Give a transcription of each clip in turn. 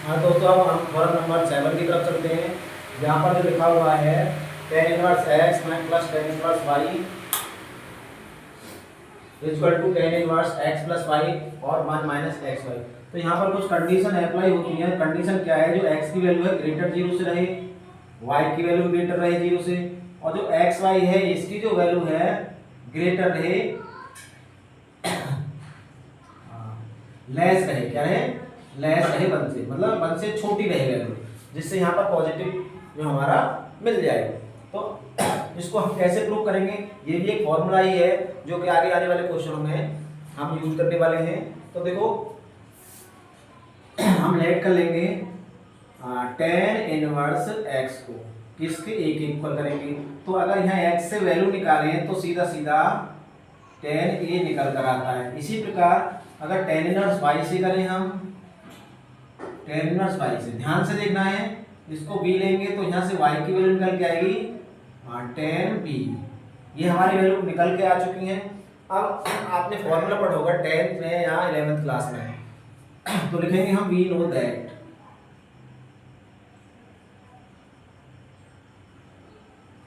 हाँ दोस्तों, अब हम थ्योरम नंबर 7 की तरफ चलते हैं। यहाँ पर जो लिखा हुआ है tan inverse x plus tan inverse y equal to tan inverse x plus y और 1 माइनस एक्स वाई। तो यहाँ पर कुछ कंडीशन अप्लाई होती है। कंडीशन क्या है? जो x की वैल्यू है ग्रेटर 0 से रहे, y की वैल्यू ग्रेटर रहे 0 से, और जो एक्स वाई है इसकी जो वैल्यू है ग्रेटर रहे लेस रहे। क्या है? लेस रहे 1 से, मतलब 1 से छोटी रहे वैल्यू, जिससे यहाँ पर पॉजिटिव जो हमारा मिल जाएगा। तो इसको हम कैसे प्रूव करेंगे? ये भी एक फॉर्मूला ही है जो कि आगे आने वाले क्वेश्चनों में हम यूज करने वाले हैं। तो देखो हम लेट कर लेंगे tan इनवर्स x को किसके a के इक्वल करेंगे। तो अगर यहाँ x से वैल्यू निकालें तो सीधा सीधा tan a निकल कर आता है। इसी प्रकार अगर tan इनवर्स y से करें हम, tan इनवर्स y से ध्यान से देखना है, इसको b लेंगे तो यहाँ से y की वैल्यू निकल के आएगी tan b। ये हमारी वैल्यू निकल के आ चुकी हैं। अब आपने फॉर्मूला पढ़ा होगा 10th में या 11th क्लास में, तो लिखेंगे हम वी नो दैट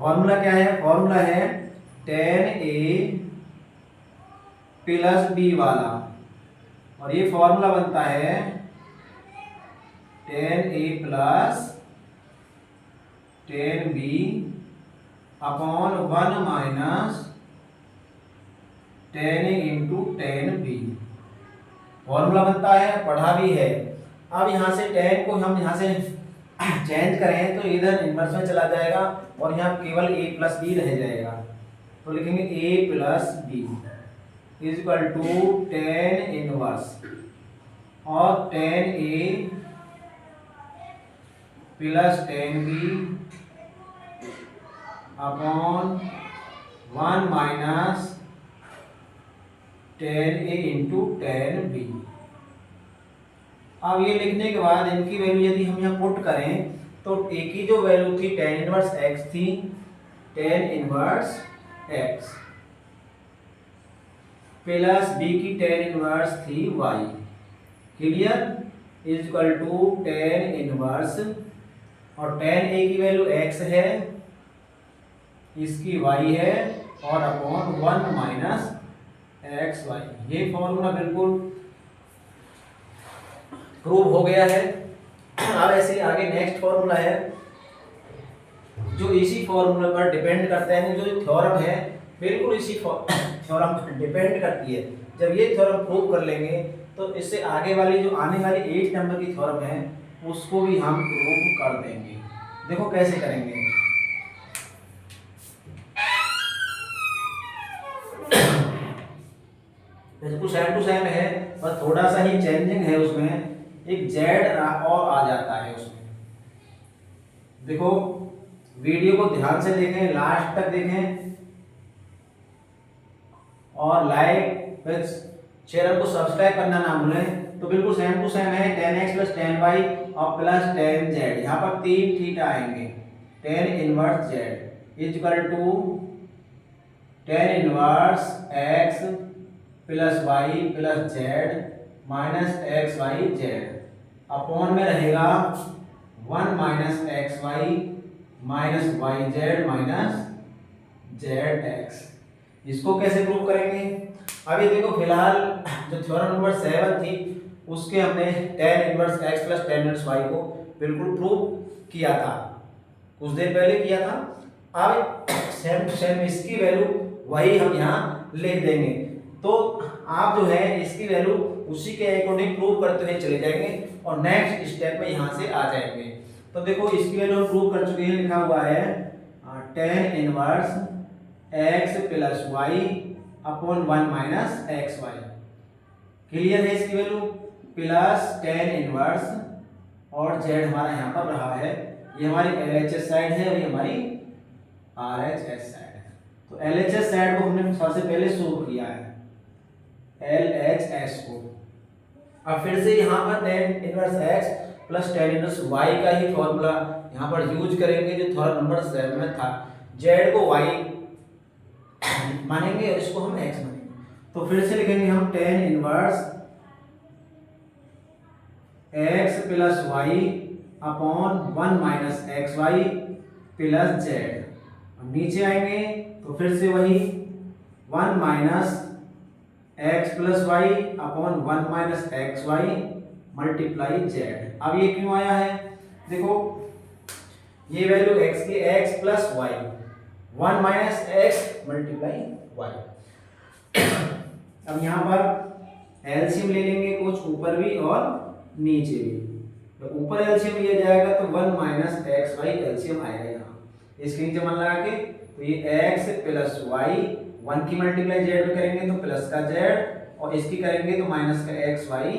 फॉर्मूला क्या है? फॉर्मूला है tan a प्लस b वाला, और ये फॉर्मूला बनता है tan a plus tan b upon 1 minus tan a into tan b। Formula बनता है, पढ़ा भी है। अब यहाँ से tan को हम यहाँ से चेंज करें तो इधर इनवर्स में चला जाएगा और यहाँ केवल a प्लस बी रह जाएगा। तो लिखेंगे a plus B is equal to tan inverse और tan a plus tan b upon 1 minus tan a into tan b। अब ये लिखने के बाद इनकी वैल्यू यदि हम यहाँ पुट करें तो a की जो वैल्यू थी tan इनवर्स x थी, tan inverse x plus b की tan इनवर्स थी y। Clear? Is equal to tan inverse और tan a की वैल्यू x है, इसकी y है, और अपॉन 1 माइनस एक्स वाई। ये फॉर्मूला बिल्कुल प्रूव हो गया है। अब ऐसे आगे नेक्स्ट फॉर्मूला है जो इसी फॉर्मूले पर डिपेंड करता है। जो थ्योरम है बिल्कुल इसी थ्योरम पर डिपेंड करती है। जब ये थ्योरम प्रूव कर लेंगे तो इससे आगे वाली जो आने वाली 8 नंबर की थ्योरम है उसको भी हम प्रूव कर देंगे। देखो कैसे करेंगे। बिल्कुल सेम टू सेम है, बस थोड़ा सा ही चेंजिंग है उसमें, एक जेड और आ जाता है उसमें। देखो वीडियो को ध्यान से देखें, लास्ट तक देखें, और लाइक चैनल को सब्सक्राइब करना ना भूलें। तो बिल्कुल सेम टू सेम है, tan x plus tan y और प्लस tan z। यहाँ पर 3 थीटा आएंगे। tan inverse z is equal to tan inverse x plus y plus z minus X Y Z upon में रहेगा 1 minus X Y minus Y Z minus Z X. इसको कैसे prove करेंगे? अभी देखो फिलहाल जो थ्योरम नंबर 7 थी उसके हमने tan inverse x plus tan inverse y को बिल्कुल प्रूव किया था, कुछ देर पहले किया था। अब सेम टू सेम इसकी वैल्यू वही हम यहाँ लिख देंगे। तो आप जो है इसकी वैल्यू उसी के अकॉर्डिंग प्रूव करते हुए चले जाएंगे और नेक्स्ट स्टेप में यहाँ से आ जाएंगे। तो देखो इसकी वैल्यू प्रूव कर चुके हैं, लिखा हुआ है tan inverse x plus y upon 1 minus X Y. Clear है? इसकी वैल्यू प्लस tan इनवर्स और z हमारा यहाँ पर रहा है, ये हमारी LHS साइड है और ये हमारी RHS साइड है। तो LHS साइड को हमने सबसे पहले शो किया है LHS को। अब फिर से यहाँ पर tan inverse x plus tan inverse y का ही फॉर्मूला यहाँ पर यूज करेंगे जो थ्योरम नंबर 7 में था। z को y मानेंगे और इसको हम x मानेंगे। तो फिर से लिखेंगे हम tan inverse x plus Y upon 1 minus X Y plus Z. अब नीचे आएंगे तो फिर से वही 1 minus X plus Y upon 1 minus X Y multiply Z. अब ये क्यों आया है, देखो ये वैल्यू x की x plus Y 1 minus X multiply Y. अब यहाँ पर एलसीएम ले लेंगे, कुछ ऊपर भी और नीचे भी। तो ऊपर एलसीएम लिया जाएगा तो 1 माइनस एक्स वाई एलसीएम आएगा यहाँ, इसके नीचे मन लगा के तो ये x प्लस वाई 1 की मल्टीप्लाई जेड में करेंगे तो प्लस का जेड, और इसकी करेंगे तो माइनस का एक्स वाई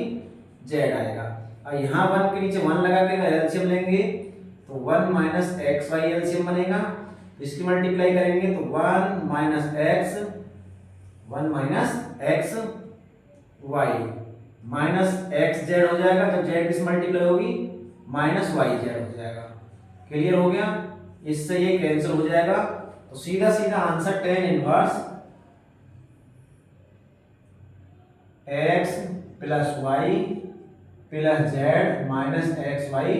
जेड आएगा। और यहाँ 1 के नीचे 1 लगा के अगर एलसीएम लेंगे तो 1 माइनस एक्स वाई एलसीएम बनेगा, इसकी मल्टीप्लाई करेंगे तो 1 minus X Y minus X Z हो जाएगा, तो जेड किस मल्टीप्लाई होगी माइनस वाई जेड हो जाएगा। क्लियर हो गया, इससे ये कैंसिल हो जाएगा। तो सीधा सीधा answer tan inverse x plus Y plus Z minus X Y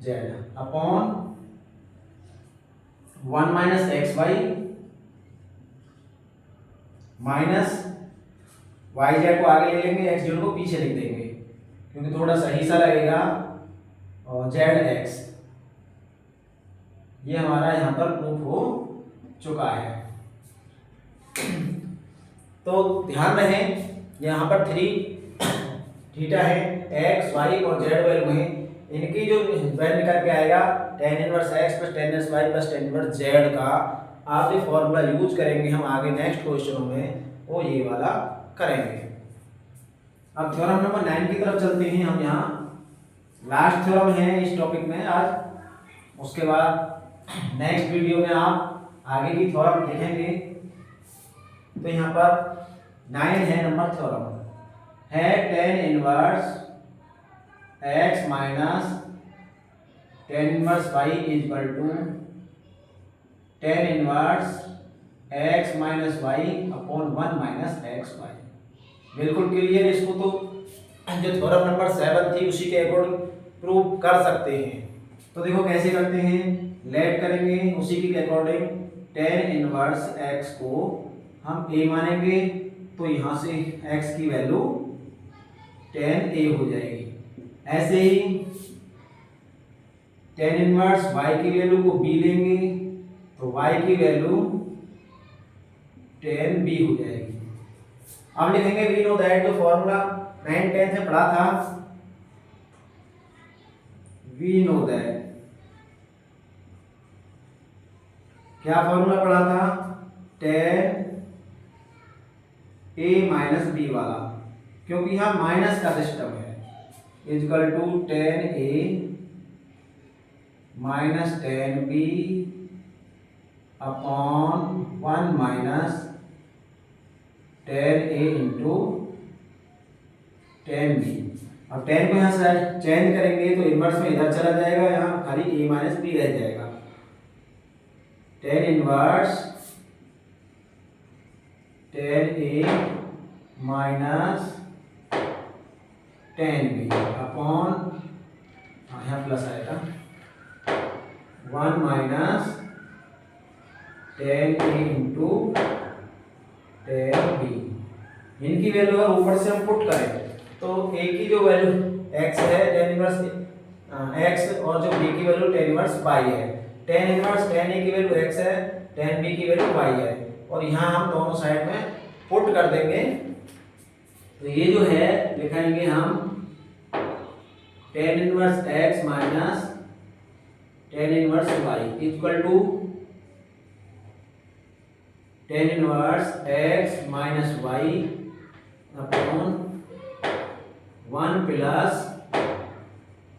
Z upon 1 minus X Y minus Y Z को आगे ले लेंगे, एक्स जेड को पीछे लिख देंगे क्योंकि थोड़ा सही सा लगेगा, और जेड एक्स। ये हमारा यहाँ पर प्रूफ हो चुका है। तो ध्यान रहे यहाँ पर 3 थीटा है, एक्स वाई और जेड वैल्यू है, इनकी जो वैल्यू निकल के आएगा tan inverse x plus tan inverse y plus tan inverse z का आप ये फॉर्मूला यूज करेंगे हम आगे नेक्स्ट क्वेश्चनों में, वो ये वाला करेंगे। अब थ्योरम नंबर 9 की तरफ चलते हैं हम। यहाँ लास्ट थ्योरम है इस टॉपिक में आज, उसके बाद नेक्स्ट वीडियो में आप आगे की थ्योरम देखेंगे। तो यहाँ पर 9 है नंबर थ्योरम है tan inverse x minus tan inverse y is equal to tan inverse x minus y upon 1 minus X Y. बिल्कुल क्लियर, इसको तो जो थ्योरम नंबर 7 थी उसी के अकॉर्डिंग प्रूव कर सकते हैं। तो देखो कैसे करते हैं, लेट करेंगे उसी के अकॉर्डिंग tan इनवर्स x को हम a मानेंगे, तो यहाँ से x की वैल्यू tan a हो जाएगी। ऐसे ही tan इनवर्स y की वैल्यू को b लेंगे तो y की वैल्यू tan b हो जाएगी। अब लिखेंगे वी नो दैट, जो फॉर्मूला 9-10 से पढ़ा था, वी नो दैट क्या फॉर्मूला पढ़ा था, tan a माइनस बी वाला, क्योंकि यहाँ माइनस का सिस्टम है, equal to tan a minus tan b upon 1 minus tan a into tan b। अब tan को यहाँ से चेंज करेंगे तो इनवर्स में इधर चला जाएगा, यहाँ खाली a माइनस b रह जाएगा। tan inverse tan a minus tan b upon, यहाँ प्लस आएगा, 1 minus tan a into tan b। इनकी वैल्यू अगर ऊपर से हम पुट करें तो a की जो वैल्यू x है tan इनवर्स x, और जो b की वैल्यू tan इनवर्स y है। tan इनवर्स tan a की वैल्यू x है, tan b की वैल्यू y है, और यहाँ हम दोनों साइड में पुट कर देंगे। तो ये जो है लिखेंगे हम tan inverse x minus tan inverse y equal to tan inverse x minus y upon 1 plus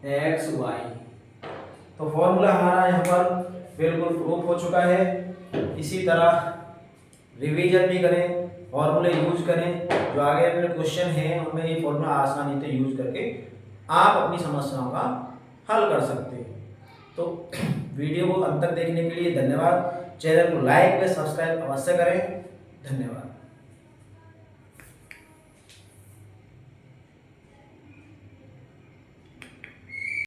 x y. तो फॉर्मूला हमारा यहाँ पर बिल्कुल प्रूफ हो चुका है। इसी तरह रिवीजन भी करें, फॉर्मूले यूज करें, जो आगे अपने क्वेश्चन हैं उनमें ये फॉर्मूला आसानी से यूज करके आप अपनी समस्याओं का हल कर सकते हैं। तो वीडियो को अंत तक देखने के लिए धन्यवाद। चैनल को लाइक व सब्सक्राइब अवश्य करें। धन्यवाद।